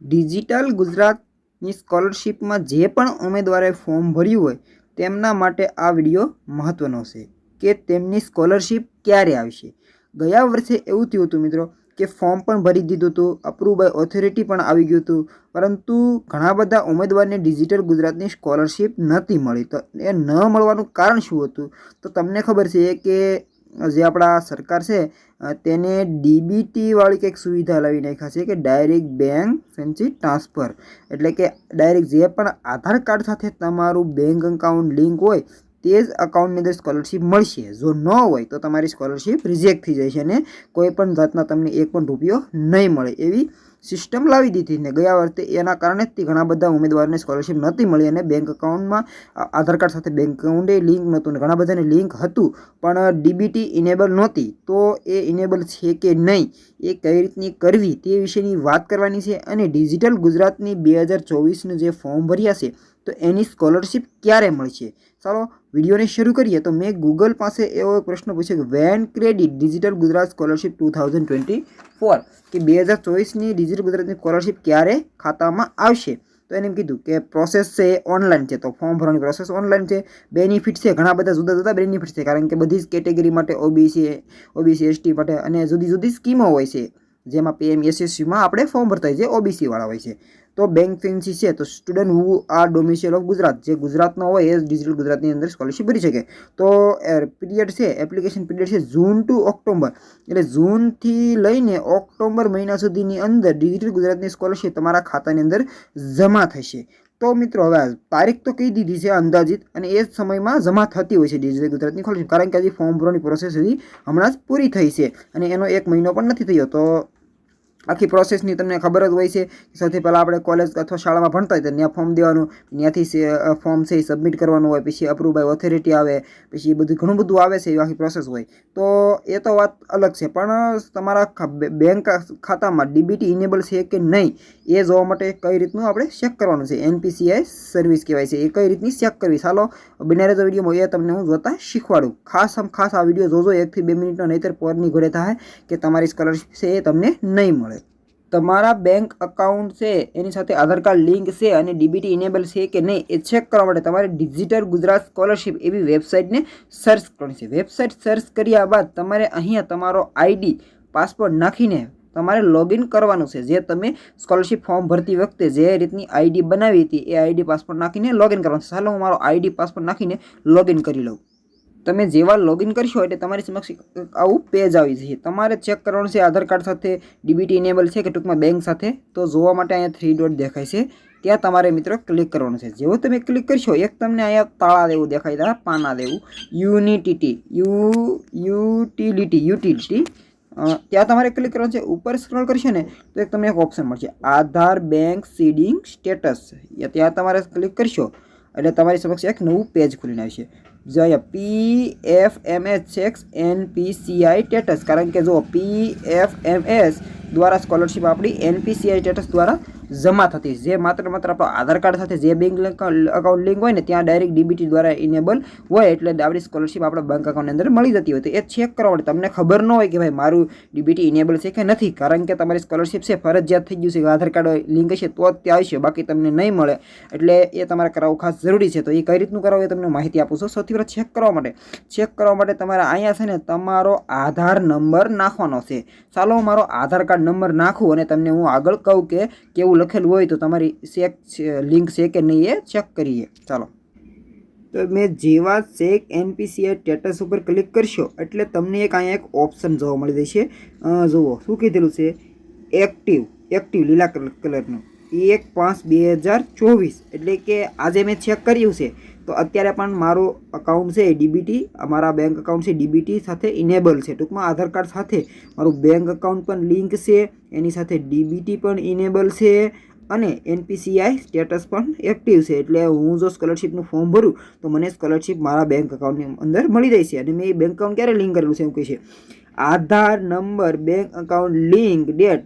Digital ગુજરાતની સ્કોલરશિપમાં જે પણ ઉમેદવારે ફોર્મ ભર્યું હોય તેમના માટે આ વિડીયો મહત્ત્વનો છે કે તેમની સ્કોલરશિપ ક્યારે આવશે। ગયા વર્ષે એવું થયું હતું મિત્રો કે ફોર્મ પણ ભરી દીધું હતું, અપ્રૂવ બાય ઓથોરિટી પણ આવી ગયું હતું, પરંતુ ઘણા બધા ઉમેદવારને ડિજિટલ ગુજરાતની સ્કોલરશિપ નહોતી મળી। તો એ ન મળવાનું કારણ શું હતું? તો તમને ખબર છે કે જે આપણા સરકાર છે તેને ડીબીટી વાળી કંઈક સુવિધા લાવી નાખ્યા છે કે ડાયરેક્ટ બેંક ફેન્સી ટ્રાન્સફર, એટલે કે ડાયરેક્ટ જે પણ આધાર કાર્ડ સાથે તમારું બેંક અકાઉન્ટ લિંક હોય તે જ અકાઉન્ટની અંદર સ્કોલરશિપ મળશે। જો ન હોય તો તમારી સ્કોલરશિપ રિજેક્ટ થઈ જાય છે અને કોઈ પણ જાતના તમને એક પણ રૂપિયો નહીં મળે એવી સિસ્ટમ લાવી દીધી ને ગયા વર્ષે એના કારણે જ ઘણા બધા ઉમેદવારોને સ્કોલરશિપ નહોતી મળી અને બેંક અકાઉન્ટમાં આધાર કાર્ડ સાથે બેંક અકાઉન્ટે લિંક નહોતું ને ઘણા બધાને લિંક હતું પણ ડીબીટી ઇનેબલ નહોતી। તો એ ઇનેબલ છે કે નહીં, એ કઈ રીતની કરવી તે વિશેની વાત કરવાની છે અને ડિજિટલ ગુજરાતની 2024નું જે ફોર્મ ભર્યા છે તો એની સ્કોલરશિપ ક્યારે મળશે। ચાલો વિડીયોને શરૂ કરીએ। તો મેં ગૂગલ પાસે એવો પ્રશ્ન પૂછ્યો કે when credit digital Gujarat scholarship 2024 કે 2024ની ડિજિટલ ગુજરાતની સ્કોલરશિપ ક્યારે ખાતામાં આવશે? તો એને એમ કીધું કે પ્રોસેસ છે એ ઓનલાઈન છે, તો ફોર્મ ભરવાની પ્રોસેસ ઓનલાઈન છે। બેનિફિટ છે ઘણા બધા જુદા જુદા બેનિફિટ છે, કારણ કે બધી જ કેટેગરી માટે ઓબીસી એસટી માટે અને જુદી જુદી સ્કીમો હોય છે, જેમાં PMSSમાં આપણે ફોર્મ ભરતા હોય જે ઓબીસી વાળા હોય છે। તો બેંક ફેન્સી છે તો student who are domicile of Gujarat, જે ગુજરાતનો હોય એ ડિજિટલ ગુજરાતની અંદર સ્કોલરશિપ ભરી શકે। તો પીરિયડ છે, એપ્લિકેશન પીરિયડ છે જૂન ટુ ઓક્ટોબર, એટલે જૂનથી લઈને ઓક્ટોબર મહિના સુધીની અંદર ડિજિટલ ગુજરાતની સ્કોલરશિપ તમારા ખાતાની અંદર જમા થશે। તો મિત્રો હવે તારીખ તો કહી દીધી છે અંદાજિત અને એ જ સમયમાં જમા થતી હોય છે ડિજિટલ ગુજરાતની સ્કોલરશિપ, કારણ કે હજી ફોર્મ ભરવાની પ્રોસેસ હજી હમણાં જ પૂરી થઈ છે અને એનો 1 મહિનો પણ નથી થયો। તો આખી પ્રોસેસની તમને ખબર જ હોય છે કે સૌથી પહેલાં આપણે કોલેજ અથવા શાળામાં ભણતા હોય તો ત્યાં ફોર્મ દેવાનું, ત્યાંથી ફોર્મ છે એ સબમિટ કરવાનું હોય, પછી અપ્રૂવ બાય ઓથોરિટી આવે, પછી બધું ઘણું બધું આવે છે, એવી આખી પ્રોસેસ હોય। તો એ તો વાત અલગ છે, પણ તમારા બેંક ખાતામાં ડીબીટી ઇનેબલ છે કે નહીં એ જોવા માટે કઈ રીતનું આપણે ચેક કરવાનું છે, NPCI સર્વિસ કહેવાય છે, એ કઈ રીતની ચેક કરવી। ચાલો બને રહેજો વિડીયોમાં, એ તમને હું જોતા શીખવાડું। ખાસ આ વિડીયો જોજો 1 થી 2 મિનિટનો, નહીંતર પોરની ઘોડે થાય કે તમારી સ્કોલરશિપ છે એ તમને નહીં મળે। તમારા બેંક અકાઉન્ટ છે એની સાથે આધાર કાર્ડ લિંક છે અને ડીબીટી ઇનેબલ છે કે નહીં એ ચેક કરવા માટે તમારે ડિજિટલ ગુજરાત સ્કોલરશિપ એવી વેબસાઇટને સર્ચ કરવાની છે। વેબસાઇટ સર્ચ કર્યા બાદ તમારે અહીંયા તમારો આઈડી પાસવર્ડ નાખીને તમારે લોગિન કરવાનું છે। જે તમે સ્કોલરશિપ ફોર્મ ભરતી વખતે જે રીતની આઈડી બનાવી હતી એ આઈડી પાસવર્ડ નાખીને લોગિન કરવાનું છે। ચાલો હું મારો આઈડી પાસવર્ડ નાખીને લોગિન કરી લઉં। તમે જેવા લોગિન કરશો એટલે તમારી સમક્ષ આવું પેજ આવી જશે। તમારે ચેક કરવાનું છે આધાર કાર્ડ સાથે ડીબીટી ઇનેબલ છે કે ટૂંકમાં બેંક સાથે। તો જોવા માટે અહીંયા 3 ડોટ દેખાય છે, ત્યાં તમારે મિત્રો ક્લિક કરવાનું છે। જેવું તમે ક્લિક કરશો એક તમને અહીંયા તાળા દેવું દેખાય છે, પાના દેવું, યુટિલિટી ત્યાં તમારે ક્લિક કરવાનું છે। ઉપર સ્ક્રોલ કરશો ને તો એક તમને એક ઓપ્શન મળશે આધાર બેંક સીડિંગ સ્ટેટસ, ત્યાં તમારે ક્લિક કરશો એટલે તમારી સમક્ષ એક નવું પેજ ખુલીને આવશે। જો અહીંયા PFMS ચેક્સ NPCI સ્ટેટસ, કારણ કે જો PFMS દ્વારા સ્કોલરશિપ આપણી NPCI સ્ટેટસ દ્વારા જમા થતી, જે માત્ર આપણો આધાર કાર્ડ સાથે જે બેંક અકાઉન્ટ લિંક હોય ને ત્યાં ડાયરેક્ટ ડીબીટી દ્વારા ઇનેબલ હોય, એટલે આપણી સ્કોલરશિપ આપણા બેંક અકાઉન્ટની અંદર મળી જતી હોય। તો એ ચેક કરવા માટે તમને ખબર ન હોય કે ભાઈ મારું ડીબીટી ઇનેબલ છે કે નથી, કારણ કે તમારી સ્કોલરશિપ છે ફરજિયાત થઈ ગયું છે કે આધાર કાર્ડ લિંક હશે તો જ ત્યાં આવશે, બાકી તમને નહીં મળે, એટલે એ તમારે કરાવવું ખાસ જરૂરી છે। તો એ કઈ રીતનું કરાવવું એ તમને માહિતી આપું છું। સૌથી પહેલાં ચેક કરવા માટે તમારે અહીંયા છે ને તમારો આધાર નંબર નાખવાનો છે। ચાલો હું મારો આધાર કાર્ડ નંબર નાખું અને તમને હું આગળ કહું કે કેવું લખેલું હોય તો તમારી લિંક છે કે નહીં એ ચેક કરીએ। ચાલો તો મેં જેવા ચેક NPCI સ્ટેટસ ઉપર ક્લિક કરશો એટલે તમને એક અહીંયા એક ઓપ્શન જોવા મળી જશે। જુઓ શું કીધેલું છે, એક્ટિવ લીલા કલરનું 1/5/2024, એટલે કે આજે મેં ચેક કર્યું છે તો અત્યારે પણ મારું અકાઉન્ટ છે ડીબીટી, અમારા બેંક અકાઉન્ટ છે ડીબીટી સાથે ઇનેબલ છે, ટૂંકમાં આધાર કાર્ડ સાથે મારું બેંક અકાઉન્ટ પણ લિંક છે, એની સાથે ડીબીટી પણ ઇનેબલ છે અને NPCI સ્ટેટસ પણ એક્ટિવ છે। એટલે હું જો સ્કોલરશિપનું ફોર્મ ભરું તો મને સ્કોલરશિપ મારા બેંક અકાઉન્ટની અંદર મળી જાય છે। અને મેં એ બેંક અકાઉન્ટ ક્યારે લિંક કરેલું છે એવું કહે છે, Aadhaar number bank account link date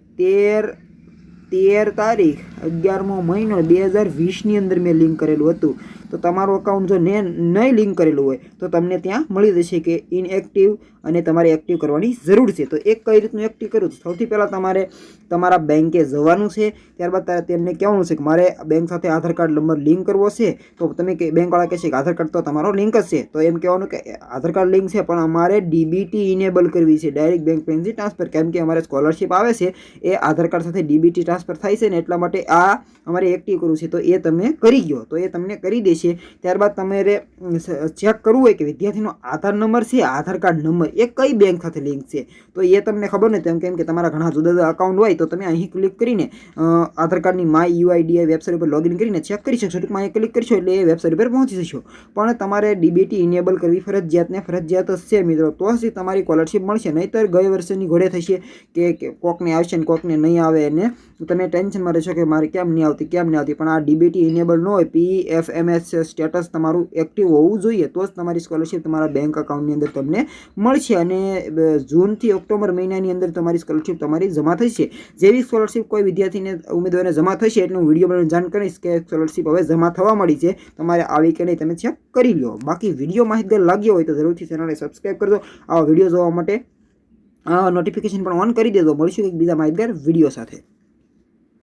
13 તારીખ 11મો મહિનો 2020ની અંદર મેં લિંક કરેલું હતું. તો તમારું અકાઉન્ટ જો નહીં લિંક કરેલું હોય તો તમને ત્યાં મળી જશે કે ઇનએક્ટિવ અને તમારે એક્ટિવ કરવાની જરૂર છે. તો એક કઈ રીતનું એક્ટિવ કરવું? સૌથી પહેલાં તમારે તમારા બેંકે જવાનું છે. ત્યારબાદ તેમને કહેવાનું છે કે મારે બેંક સાથે આધાર કાર્ડ નંબર લિંક કરવો છે. તો તમે બેંકવાળા કહેશે કે આધાર કાર્ડ તો તમારો લિંક જ છે. તો એમ કહેવાનું કે આધાર કાર્ડ લિંક છે પણ અમારે ડીબીટી ઇનેબલ કરવી છે, ડાયરેક્ટ બેંક બેલેન્સથી ટ્રાન્સફર, કેમ કે અમારે સ્કોલરશિપ આવે છે એ આધાર કાર્ડ સાથે ડીબીટી ટ્રાન્સફર થાય છે ને એટલા માટે આ અમારે એક્ટિવ કરવું છે. તો એ તમે કરી ગયો તો એ તમને કરી દેશે. ત્યારબાદ તમારે ચેક કરવું હોય કે વિદ્યાર્થીનો આધાર નંબર છે, આધાર કાર્ડ નંબર એ કઈ બેંક સાથે લિંક છે. તો એ તમને ખબર નથી કેમ કે તમારા ઘણા જુદા જુદા અકાઉન્ટ હોય તો તમે અહીં ક્લિક કરીને આધાર કાર્ડની માય યુઆઈડીઆઈ વેબસાઇટ ઉપર લોગિન કરીને ચેક કરી શકશો. ટૂંકમાં અહીં ક્લિક કરશો એટલે એ વેબસાઇટ પર પહોંચી જશો. પણ તમારે ડીબીટી ઇનેબલ કરવી ફરજિયાત છે મિત્રો, તો જ તમારી સ્કોલરશિપ મળશે. નહીંતર ગઈ વર્ષની ઘોડે થશે કે કોકને આવશે ને કોકને નહીં આવે અને તમે ટેન્શનમાં રહેશો કે મારે કેમ નહીં આવતી. પણ આ ડીબીટી ઇનેબલ ન હોય, PFMS સ્ટેટસ તમારું એક્ટિવ હોવું જોઈએ તો જ તમારી સ્કોલરશિપ તમારા બેંક અકાઉન્ટની અંદર તમને મળશે. અને જૂનથી ઓક્ટોબર મહિનાની અંદર તમારી સ્કોલરશિપ તમારી જમા થશે. જેવી સ્કોલરશિપ કોઈ વિદ્યાર્થીને ઉમેદવારને જમા થશે એટલે હું વિડીયો બનાવીને જાણ કરીશ કે સ્કોલરશિપ હવે જમા થવા મળી છે, તમારે આવી કે નહીં તમે ચેક કરી લો. બાકી વિડીયો માહિતગાર લાગ્યો હોય તો જરૂરથી ચેનલને સબસ્ક્રાઈબ કરજો. આવા વિડીયો જોવા માટે નોટિફિકેશન પણ ઓન કરી દેજો. મળીશું એક બીજા માહિતગાર વિડીયો સાથે.